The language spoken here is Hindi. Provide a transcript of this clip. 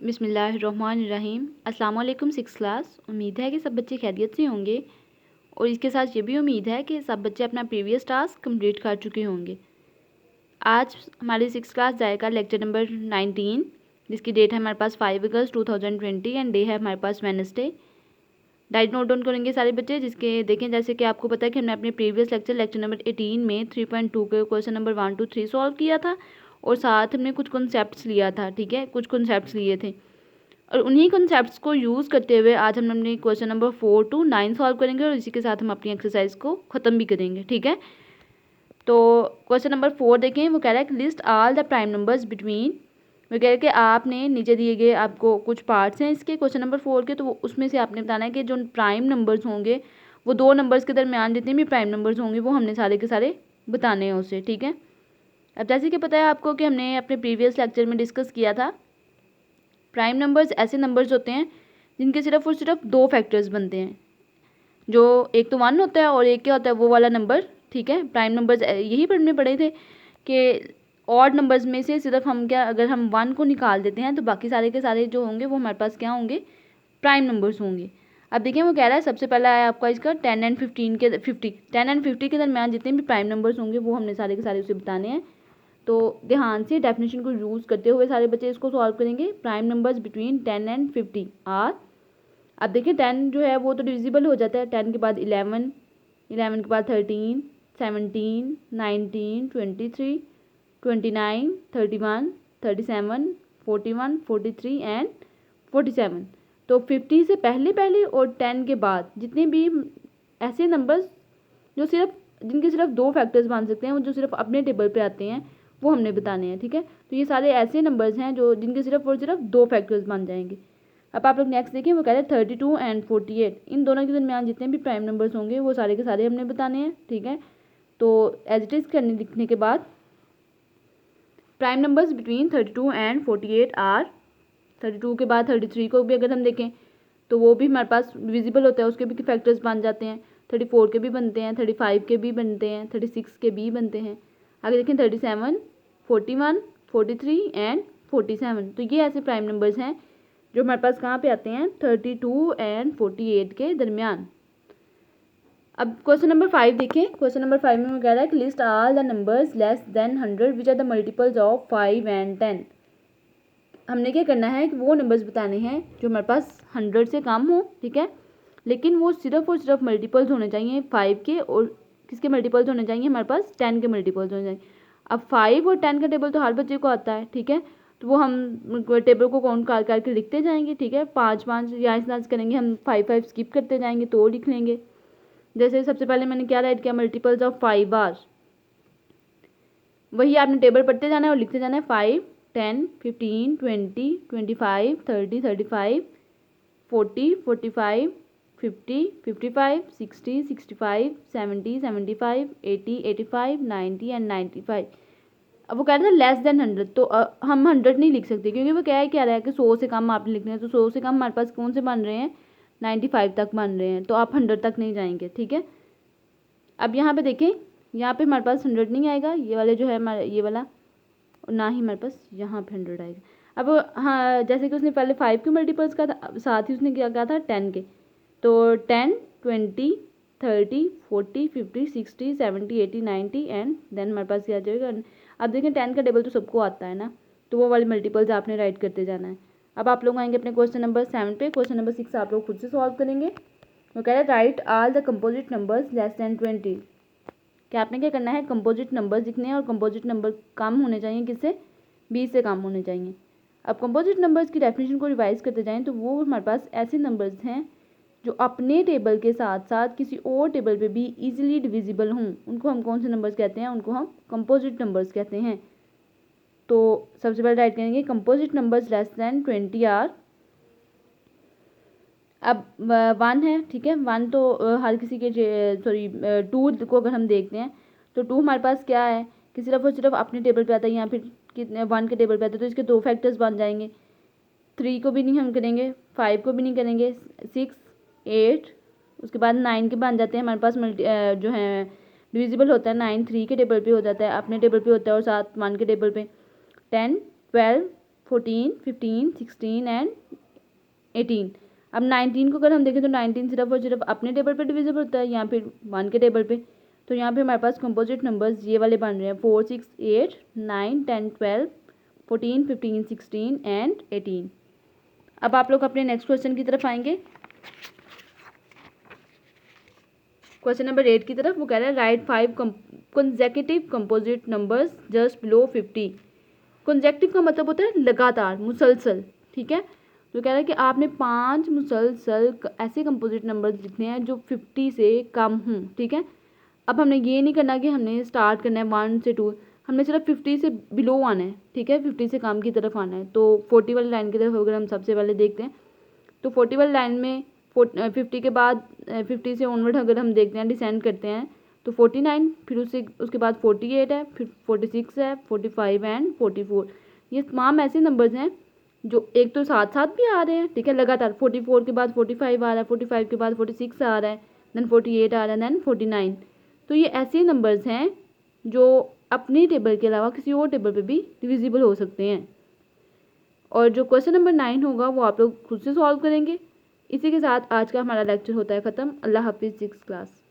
बिस्मिल्लाहिर्रहमानिर्रहीम। अस्सलाम वालेकुम सिक्स क्लास। उम्मीद है कि सब बच्चे खैरियत से होंगे और इसके साथ ये भी उम्मीद है कि सब बच्चे अपना प्रीवियस टास्क कंप्लीट कर चुके होंगे। आज हमारी सिक्स क्लास जाएगा लेक्चर नंबर 19, जिसकी डेट है हमारे पास 5 अगस्त 2020 एंड डे है हमारे पास वेडनेसडे। डाइट नोट डाउन करेंगे सारे बच्चे, जिसके देखें जैसे कि आपको पता है कि हमने अपने प्रीवियस लेक्चर नंबर 18 में 3.2 के क्वेश्चन नंबर 1 to 3 सॉल्व किया था और साथ हमने कुछ कॉन्सेप्ट्स लिया था। ठीक है, कुछ कॉन्सेप्ट्स लिए थे और उन्हीं कॉन्सेप्ट्स को यूज़ करते हुए आज हम अपने क्वेश्चन नंबर 4 to 9 सॉल्व करेंगे और इसी के साथ हम अपनी एक्सरसाइज को ख़त्म भी करेंगे। ठीक है, तो क्वेश्चन नंबर 4 देखें, वो कह रहा है कि list all the prime numbers between. वो कह रहा है कि आपने नीचे दिए गए आपको कुछ पार्ट्स हैं इसके क्वेश्चन नंबर 4 के, तो उसमें से आपने बताना है कि जो प्राइम नंबर्स होंगे वो दो नंबर्स के दरमियान जितने भी प्राइम नंबर्स होंगे वो हमने सारे के सारे बताने हैं उसे। ठीक है, अब जैसे कि पता है आपको कि हमने अपने प्रीवियस लेक्चर में डिस्कस किया था, प्राइम नंबर्स ऐसे नंबर्स होते हैं जिनके सिर्फ और सिर्फ दो फैक्टर्स बनते हैं, जो एक तो 1 होता है और एक क्या होता है वो वाला नंबर। ठीक है, प्राइम नंबर्स यही पढ़ने पड़े थे कि ऑड नंबर्स में से सिर्फ हम क्या, अगर हम 1 को निकाल देते हैं तो बाकी सारे के सारे जो होंगे वो हमारे पास क्या होंगे, प्राइम नंबर्स होंगे। अब देखिए वो कह रहा है सबसे पहला है आपका इसका 10 and 15 के 50 के दरमियान जितने भी प्राइम नंबर्स होंगे वो हमने सारे के सारे उसे बताने हैं। तो ध्यान से डेफिनेशन को यूज़ करते हुए सारे बच्चे इसको सॉल्व करेंगे। Prime numbers between 10 and 50 are. अब देखिए 10 जो है वो तो डिविजिबल हो जाता है, 10 के बाद 11, 11 के बाद 13, 17, 19, 23, 29, 31, 37, 41, 43 एंड 47। तो 50 से पहले पहले और 10 के बाद जितने भी ऐसे नंबर्स जो सिर्फ जिनके सिर्फ दो फैक्टर्स बन सकते हैं, वो जो सिर्फ अपने टेबल पे आते हैं वो हमने बताने हैं। ठीक है, तो ये सारे ऐसे नंबर्स हैं जो जिनके सिर्फ और सिर्फ दो फैक्टर्स बन जाएंगे। अब आप लोग नेक्स्ट देखिए, वो कह रहे हैं 32 and 48, इन दोनों के दरमियान जितने भी प्राइम नंबर्स होंगे वो सारे के सारे हमने बताने हैं। ठीक है, तो एज इट इज़ करने लिखने के बाद prime numbers between 32 and 48 are. 32 के बाद 33 को भी अगर हम देखें तो वो भी हमारे पास विजिबल होता है, उसके भी फैक्टर्स बन जाते हैं। 34 के भी बनते हैं, 35 के भी बनते हैं, 36 के भी बनते हैं। आगे देखें 37, 41, 43 एंड 47। तो ये ऐसे प्राइम नंबर्स हैं जो हमारे पास कहाँ पे आते हैं, 32 and 48 के दरमियान। अब क्वेश्चन नंबर 5 देखें। क्वेश्चन नंबर 5 में कह रहा है कि list all the numbers less than 100 which are the multiples of 5 and 10। हमने क्या करना है कि वो नंबर्स बताने हैं जो हमारे पास 100 से कम हो। ठीक है, लेकिन वो सिर्फ और सिर्फ मल्टीपल्स होने चाहिए 5 के, और किसके मल्टीपल्स होने चाहिए, हमारे पास 10 के मल्टीपल्स होने चाहिए। अब 5 और 10 का टेबल तो हर बच्चे को आता है। ठीक है, तो वो हम टेबल को काउंट कर करके लिखते जाएंगे। ठीक है, 5 5 या इस तरह करेंगे, हम 5 5 स्किप करते जाएंगे तो लिख लेंगे। जैसे सबसे पहले मैंने क्या राइट किया, मल्टीपल्स ऑफ 5 आर, वही आपने टेबल पढ़ते जाना है और लिखते जाना है। 5, 10, 15, 20, 25, 30, 35, 40, 45, 50, 55, 60, 65, 70, 75, 80, 85, 90 एंड 95। अब वो कह रहा था लेस देन 100, तो हम 100 नहीं लिख सकते क्योंकि वो क्या रहा है कि 100 से कम आपने लिखना है, तो 100 से कम हमारे पास कौन से बन रहे हैं, 95 तक बन रहे हैं, तो आप 100 तक नहीं जाएंगे। ठीक है, अब यहाँ पे देखें, यहाँ पे हमारे पास 100 नहीं आएगा, ये वाले जो है हमारे ये वाला, और ना ही हमारे पास यहाँ पे 100 आएगा। अब हाँ, जैसे कि उसने पहले 5 के मल्टीपल्स का था, साथ ही उसने क्या कहा था 10 के, तो 10, 20, 30, 40, 50, 60, 70, 80, 90 एंड देन हमारे पास क्या आ जाएगा। अब देखें 10 का टेबल तो सबको आता है ना, तो वो वाले मल्टीपल्स आपने राइट करते जाना है। अब आप लोग आएंगे अपने क्वेश्चन नंबर 7 पे। क्वेश्चन नंबर 6 आप लोग खुद से सॉल्व करेंगे। वो कह रहा है right all the composite numbers less than 20। कि आपने क्या करना है, कंपोजिट नंबर्स लिखने हैं और कंपोजिट नंबर कम होने चाहिए, किससे, 20 से कम होने चाहिए। अब कंपोजिट नंबर्स की डेफिनेशन को रिवाइज करते जाएं तो वो हमारे पास ऐसे नंबर्स हैं जो अपने टेबल के साथ साथ किसी और टेबल पे भी इजीली डिविजिबल हों, उनको हम कौन से नंबर्स कहते हैं, उनको हम कंपोजिट नंबर्स कहते हैं। तो सबसे पहले राइट करेंगे composite numbers less than 20 are. अब 1 है, ठीक है, 1 तो हर किसी के, सॉरी 2 को अगर हम देखते हैं तो 2 हमारे पास क्या है कि सिर्फ और सिर्फ अपने टेबल पे आता है, या फिर कितने 1 के टेबल पे आता है, तो इसके दो फैक्टर्स बन जाएंगे। 3 को भी नहीं हम करेंगे, 5 को भी नहीं करेंगे, 6, 8, उसके बाद 9 के बन जाते हैं हमारे पास जो है डिविजिबल होता है। 9 3 के टेबल पे हो जाता है, अपने टेबल पे होता है, और साथ 1 के टेबल पे। 10, 12, 14, 15, 16 एंड 18। अब 19 को अगर हम देखें तो 19 सिर्फ और सिर्फ अपने टेबल पे डिविजिबल होता है या फिर 1 के टेबल पे। तो यहाँ पे हमारे पास कंपोजिट नंबर्स ये वाले बन रहे हैं 4, 6, 8, 9, 10, 12, 14, 15, 16 एंड 18। अब आप लोग अपने नेक्स्ट क्वेश्चन की तरफ आएंगे, क्वेश्चन नंबर 8 की तरफ। वो कह रहा है right 5 consecutive composite numbers just below 50। Consecutive का मतलब होता है लगातार, मुसलसल, ठीक है। तो कह रहा है कि आपने 5 मुसलसल ऐसे कंपोजिट नंबर्स लिखने हैं जो 50 से कम हों, ठीक है। अब हमने ये नहीं करना कि हमने स्टार्ट करना है 1 से 2, हमने सिर्फ 50 से बिलो आना है, ठीक है, 50 से कम की तरफ आना है। तो 40 वाली लाइन की तरफ अगर हम सबसे पहले देखते हैं तो 40 वाली लाइन में 50 के बाद 50 से ऑनवर्ड अगर हम देखते हैं, डिसेंड करते हैं तो 49, फिर उसके बाद 48 है, फिर 46 है, 45 एंड 44। ये तमाम ऐसे नंबर्स हैं जो एक तो साथ साथ भी आ रहे हैं, ठीक है, लगातार। 44 के बाद 45 आ रहा है, 45 के बाद 46 आ रहा है, देन 48 आ रहा है, देन 49। तो ये ऐसे नंबर्स हैं जो अपने टेबल के अलावा किसी और टेबल पे भी डिविजिबल हो सकते हैं। और जो क्वेश्चन नंबर 9 होगा वो आप लोग खुद से सॉल्व करेंगे। इसी के साथ आज का हमारा लेक्चर होता है ख़त्म। अल्लाह हाफिज़ 6 क्लास।